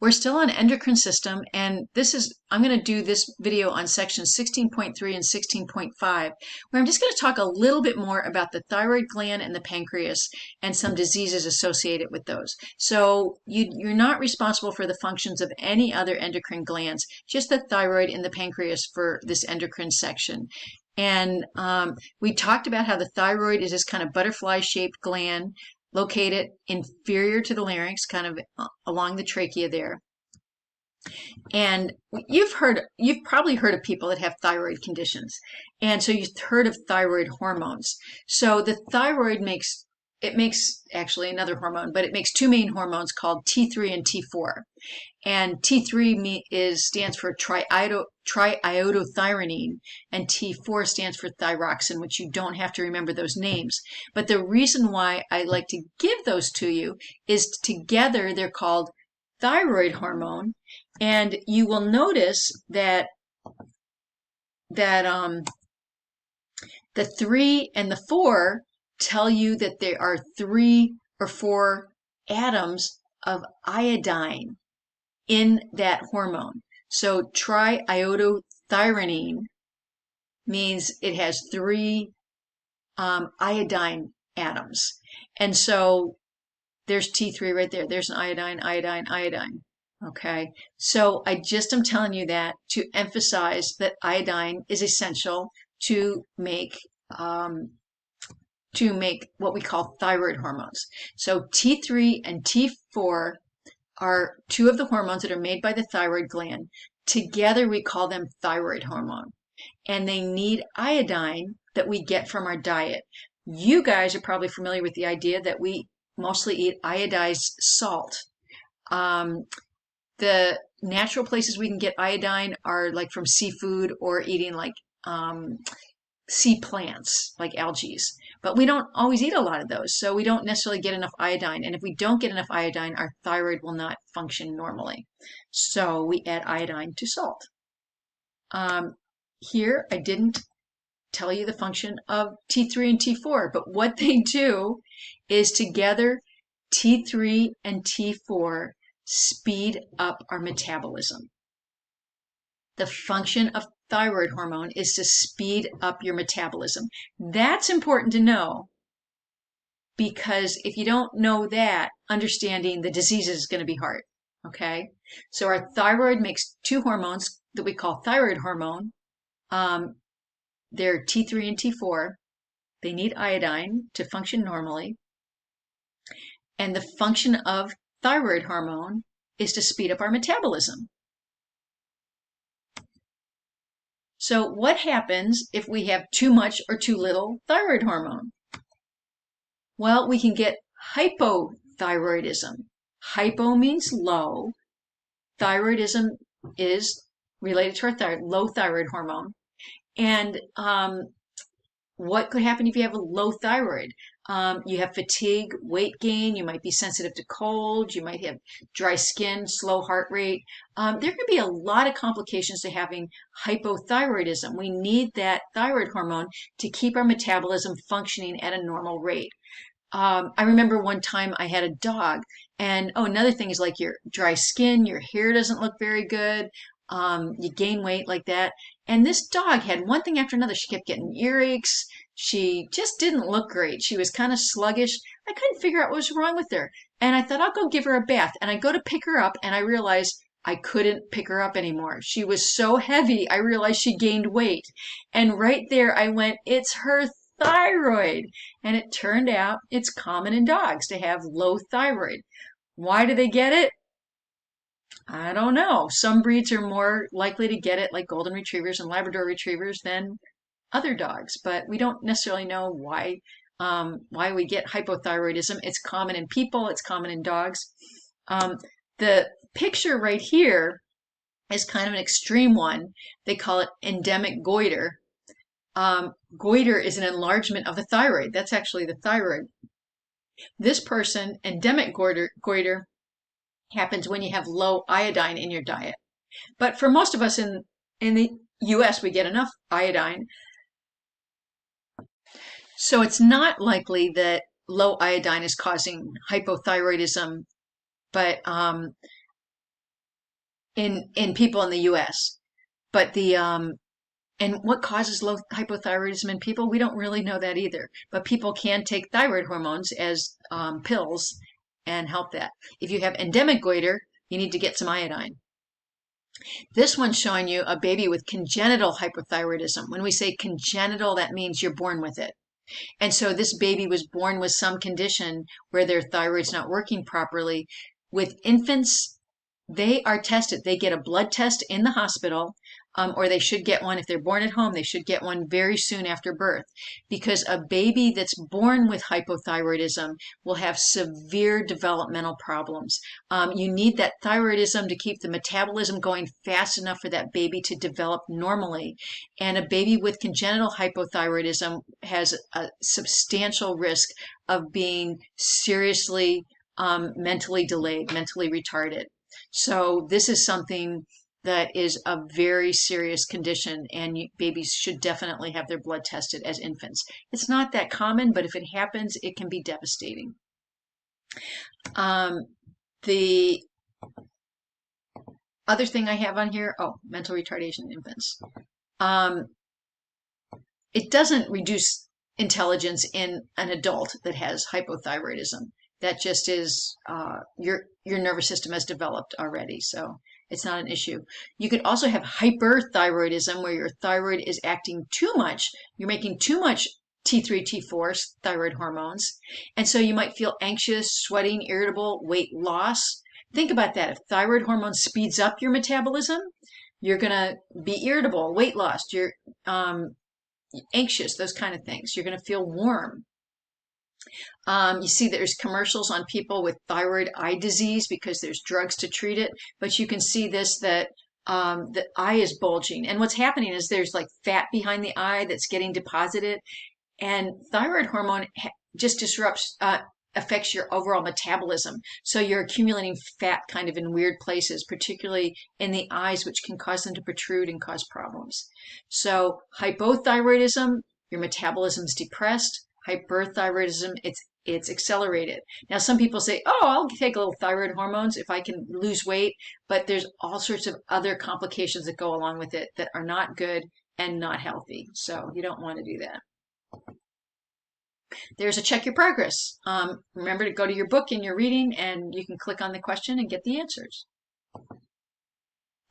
We're still on endocrine system, and I'm going to do this video on section 16.3 and 16.5, where I'm just going to talk a little bit more about the thyroid gland and the pancreas and some diseases associated with those. So you're not responsible for the functions of any other endocrine glands, just the thyroid and the pancreas for this endocrine section. And we talked about how the thyroid is this kind of butterfly-shaped gland located inferior to the larynx, kind of along the trachea there. And you've probably heard of people that have thyroid conditions. And so you've heard of thyroid hormones. So the thyroid makes actually another hormone, but it makes two main hormones called T3 and T4. And T3 stands for triiodothyronine, and T4 stands for thyroxine, which you don't have to remember those names. But the reason why I like to give those to you is together they're called thyroid hormone, and you will notice that the 3 and the 4 tell you that there are 3 or 4 atoms of iodine in that hormone. So triiodothyronine means it has 3 iodine atoms. And so there's T3 right there. There's an iodine, iodine, iodine. Okay. So I just am telling you that to emphasize that iodine is essential to make what we call thyroid hormones. So T3 and T4 are 2 of the hormones that are made by the thyroid gland. Together we call them thyroid hormone. And they need iodine that we get from our diet. You guys are probably familiar with the idea that we mostly eat iodized salt. The natural places we can get iodine are like from seafood or eating like sea plants, like algae. But we don't always eat a lot of those, so we don't necessarily get enough iodine. And if we don't get enough iodine, our thyroid will not function normally. So we add iodine to salt. Here, I didn't tell you the function of T3 and T4, but what they do is together, T3 and T4 speed up our metabolism. The function of thyroid hormone is to speed up your metabolism. That's important to know, because if you don't know that, understanding the diseases is going to be hard. Okay? So our thyroid makes 2 hormones that we call thyroid hormone. They're T3 and T4. They need iodine to function normally. And the function of thyroid hormone is to speed up our metabolism. So what happens if we have too much or too little thyroid hormone? Well, we can get hypothyroidism. Hypo means low. Thyroidism is related to our thyroid, low thyroid hormone. And what could happen if you have a low thyroid? You have fatigue, weight gain, you might be sensitive to cold, you might have dry skin, slow heart rate. There can be a lot of complications to having hypothyroidism. We need that thyroid hormone to keep our metabolism functioning at a normal rate. I remember one time I had a dog, and another thing is like your dry skin, your hair doesn't look very good, you gain weight like that. And this dog had one thing after another. She kept getting earaches. She just didn't look great. She was kind of sluggish. I couldn't figure out what was wrong with her. And I thought, I'll go give her a bath. And I go to pick her up, and I realized I couldn't pick her up anymore. She was so heavy, I realized she gained weight. And right there, I went, it's her thyroid. And it turned out it's common in dogs to have low thyroid. Why do they get it? I don't know. Some breeds are more likely to get it, like golden retrievers and Labrador retrievers, than other dogs, but we don't necessarily know why we get hypothyroidism. It's common in people, it's common in dogs. The picture right here is kind of an extreme one. They call it endemic goiter. Goiter is an enlargement of the thyroid. That's actually the thyroid. This person, endemic goiter happens when you have low iodine in your diet. But for most of us in the US, we get enough iodine. So it's not likely that low iodine is causing hypothyroidism, but in people in the US. But and what causes low hypothyroidism in people? We don't really know that either. But people can take thyroid hormones as pills and help that. If you have endemic goiter, you need to get some iodine. This one's showing you a baby with congenital hypothyroidism. When we say congenital, that means you're born with it. And so this baby was born with some condition where their thyroid's not working properly. With infants, they are tested. They get a blood test in the hospital, or they should get one. If they're born at home, they should get one very soon after birth, because a baby that's born with hypothyroidism will have severe developmental problems. You need that thyroidism to keep the metabolism going fast enough for that baby to develop normally. And a baby with congenital hypothyroidism has a substantial risk of being seriously mentally delayed, mentally retarded. So this is something that is a very serious condition, and babies should definitely have their blood tested as infants. It's not that common, but if it happens, it can be devastating. The other thing I have on here, mental retardation in infants. It doesn't reduce intelligence in an adult that has hypothyroidism. That just is your nervous system has developed already, so it's not an issue. You could also have hyperthyroidism, where your thyroid is acting too much. You're making too much T3, T4 thyroid hormones, and so you might feel anxious, sweating, irritable, weight loss. Think about that. If thyroid hormone speeds up your metabolism, you're gonna be irritable, weight loss. You're anxious, those kind of things. You're going to feel warm. You see there's commercials on people with thyroid eye disease because there's drugs to treat it, but you can see that the eye is bulging. And what's happening is there's like fat behind the eye that's getting deposited, and thyroid hormone just disrupts, affects your overall metabolism. So you're accumulating fat kind of in weird places, particularly in the eyes, which can cause them to protrude and cause problems. So hypothyroidism, your metabolism's depressed. Hyperthyroidism, it's accelerated. Now, some people say, oh, I'll take a little thyroid hormones if I can lose weight, but there's all sorts of other complications that go along with it that are not good and not healthy. So you don't want to do that. There's a check your progress. Remember to go to your book and your reading, and you can click on the question and get the answers.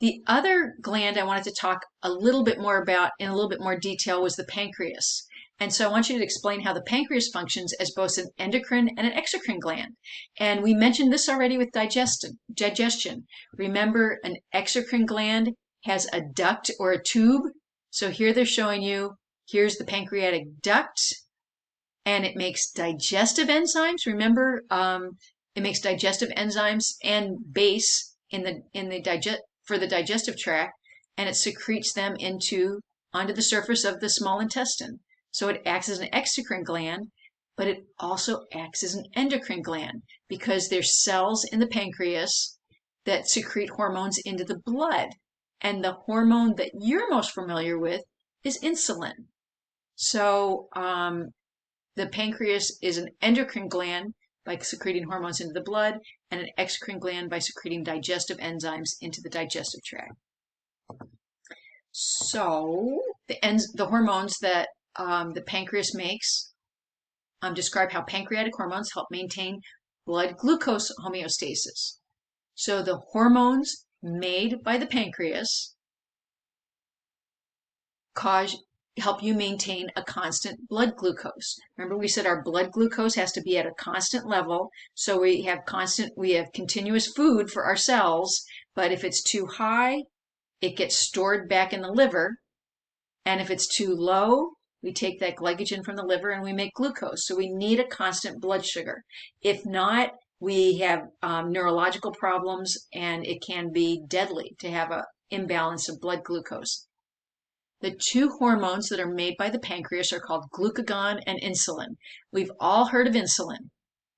The other gland I wanted to talk a little bit more about in a little bit more detail was the pancreas. And so I want you to explain how the pancreas functions as both an endocrine and an exocrine gland. And we mentioned this already with digestion. Remember, an exocrine gland has a duct or a tube. So here they're showing you, here's the pancreatic duct, and it makes digestive enzymes. Remember, it makes digestive enzymes and base for the digestive tract, and it secretes them onto the surface of the small intestine. So it acts as an exocrine gland, but it also acts as an endocrine gland because there's cells in the pancreas that secrete hormones into the blood. And the hormone that you're most familiar with is insulin. So the pancreas is an endocrine gland by secreting hormones into the blood, and an exocrine gland by secreting digestive enzymes into the digestive tract. So the hormones that the pancreas makes describe how pancreatic hormones help maintain blood glucose homeostasis. So the hormones made by the pancreas help you maintain a constant blood glucose. Remember, we said our blood glucose has to be at a constant level. So we have continuous food for our cells, but if it's too high, it gets stored back in the liver. And if it's too low, we take that glycogen from the liver and we make glucose. So we need a constant blood sugar. If not, we have neurological problems, and it can be deadly to have an imbalance of blood glucose. The two hormones that are made by the pancreas are called glucagon and insulin. We've all heard of insulin,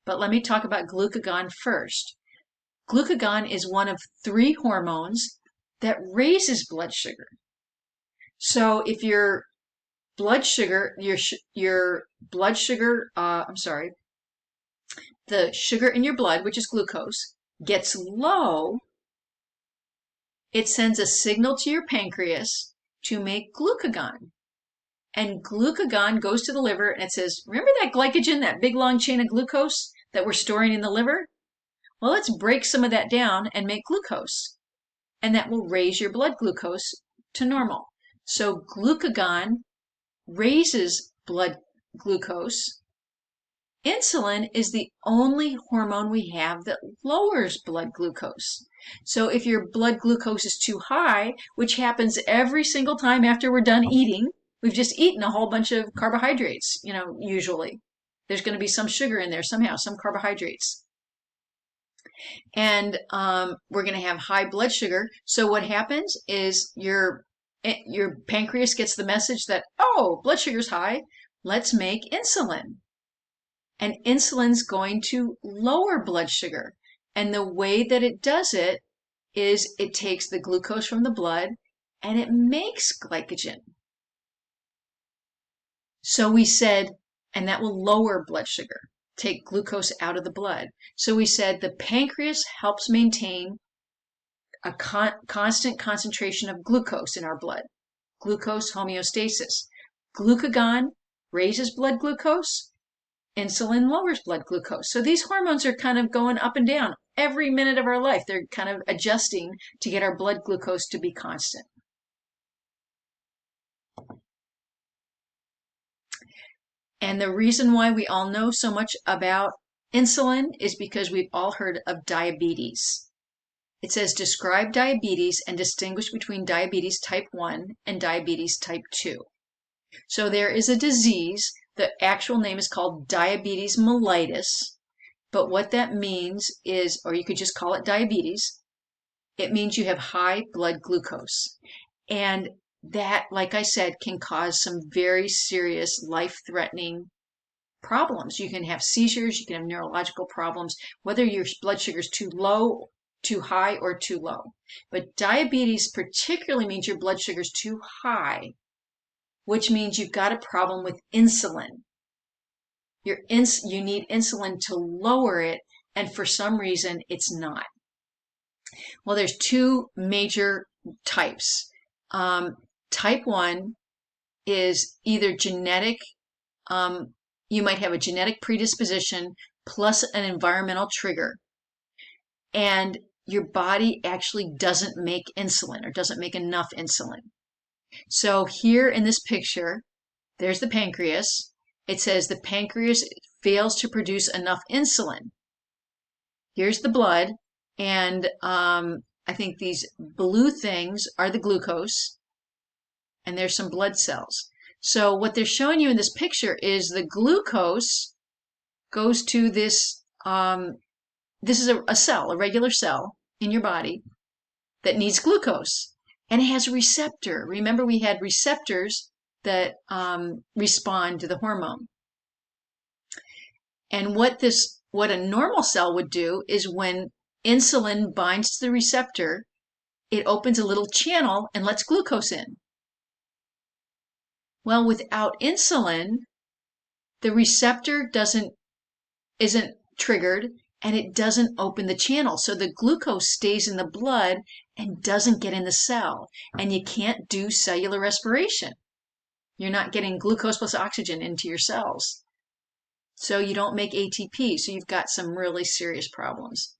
but let me talk about glucagon first. Glucagon is one of 3 hormones that raises blood sugar. So if your blood sugar, the sugar in your blood, which is glucose, gets low, It sends a signal to your pancreas to make glucagon. And glucagon goes to the liver and it says, remember that glycogen, that big long chain of glucose that we're storing in the liver? Well, let's break some of that down and make glucose. And that will raise your blood glucose to normal. So glucagon raises blood glucose. Insulin is the only hormone we have that lowers blood glucose. So if your blood glucose is too high, which happens every single time after we're done eating, we've just eaten a whole bunch of carbohydrates, usually. There's going to be some sugar in there somehow, some carbohydrates. And we're going to have high blood sugar. So what happens is your pancreas gets the message that, oh, blood sugar's high, let's make insulin. And insulin's going to lower blood sugar. And the way that it does it is it takes the glucose from the blood and it makes glycogen. So we said, and that will lower blood sugar, take glucose out of the blood. So we said the pancreas helps maintain a constant concentration of glucose in our blood, glucose homeostasis. Glucagon raises blood glucose. Insulin lowers blood glucose. So these hormones are kind of going up and down every minute of our life. They're kind of adjusting to get our blood glucose to be constant. And the reason why we all know so much about insulin is because we've all heard of diabetes. It says describe diabetes and distinguish between diabetes type 1 and diabetes type 2. So there is a disease. The actual name is called diabetes mellitus, but what that means is, or you could just call it diabetes, it means you have high blood glucose. And that, like I said, can cause some very serious life-threatening problems. You can have seizures, you can have neurological problems, whether your blood sugar is too low, too high, or too low. But diabetes particularly means your blood sugar is too high, which means you've got a problem with insulin. You need insulin to lower it, and for some reason it's not. Well, there's two major types. Type 1 is either genetic, you might have a genetic predisposition plus an environmental trigger, and your body actually doesn't make insulin or doesn't make enough insulin. So here in this picture, there's the pancreas. It says the pancreas fails to produce enough insulin. Here's the blood, and I think these blue things are the glucose, and there's some blood cells. So what they're showing you in this picture is the glucose goes to this, this is a cell, a regular cell in your body that needs glucose. And it has a receptor. Remember, we had receptors that respond to the hormone. And what a normal cell would do is when insulin binds to the receptor, it opens a little channel and lets glucose in. Well, without insulin, the receptor isn't triggered and it doesn't open the channel. So the glucose stays in the blood and doesn't get in the cell. And you can't do cellular respiration. You're not getting glucose plus oxygen into your cells. So you don't make ATP. So you've got some really serious problems.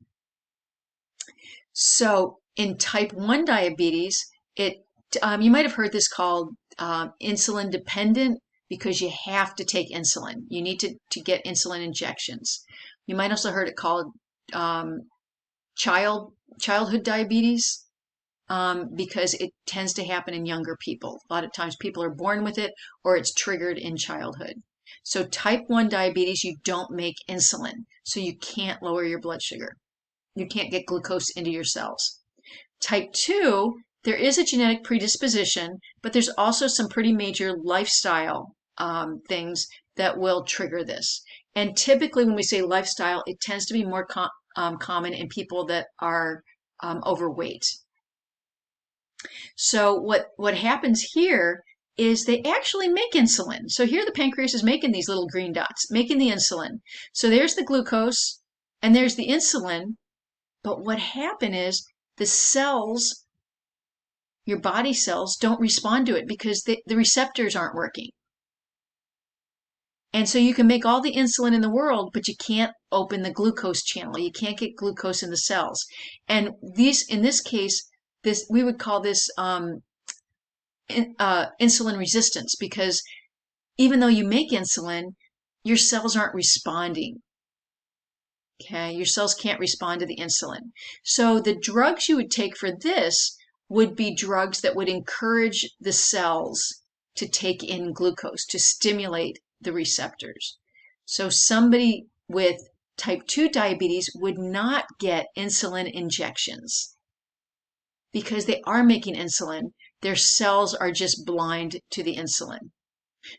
So in type 1 diabetes, you might have heard this called insulin dependent because you have to take insulin. You need to get insulin injections. You might also heard it called childhood diabetes because it tends to happen in younger people. A lot of times people are born with it or it's triggered in childhood. So type 1 diabetes, you don't make insulin, so you can't lower your blood sugar. You can't get glucose into your cells. Type 2, there is a genetic predisposition, but there's also some pretty major lifestyle things that will trigger this. And typically when we say lifestyle, it tends to be more common in people that are overweight. So what happens here is they actually make insulin. So here the pancreas is making these little green dots, making the insulin. So there's the glucose and there's the insulin. But what happened is the cells your body cells don't respond to it because the receptors aren't working. And so you can make all the insulin in the world, but you can't open the glucose channel. You can't get glucose in the cells. And in this case, we would call this insulin resistance, because even though you make insulin, your cells aren't responding. Okay, your cells can't respond to the insulin. So the drugs you would take for this would be drugs that would encourage the cells to take in glucose, to stimulate the receptors. So somebody with type 2 diabetes would not get insulin injections because they are making insulin. Their cells are just blind to the insulin.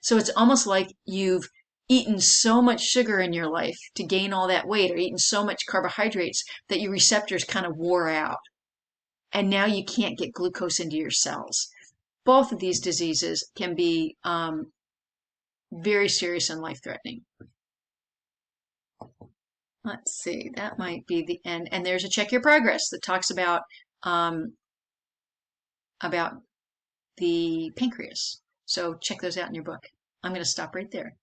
So it's almost like you've eaten so much sugar in your life to gain all that weight, or eaten so much carbohydrates that your receptors kind of wore out. And now you can't get glucose into your cells. Both of these diseases can be very serious and life-threatening. Let's see, that might be the end. And there's a check your progress that talks about the pancreas. So check those out in your book. I'm going to stop right there.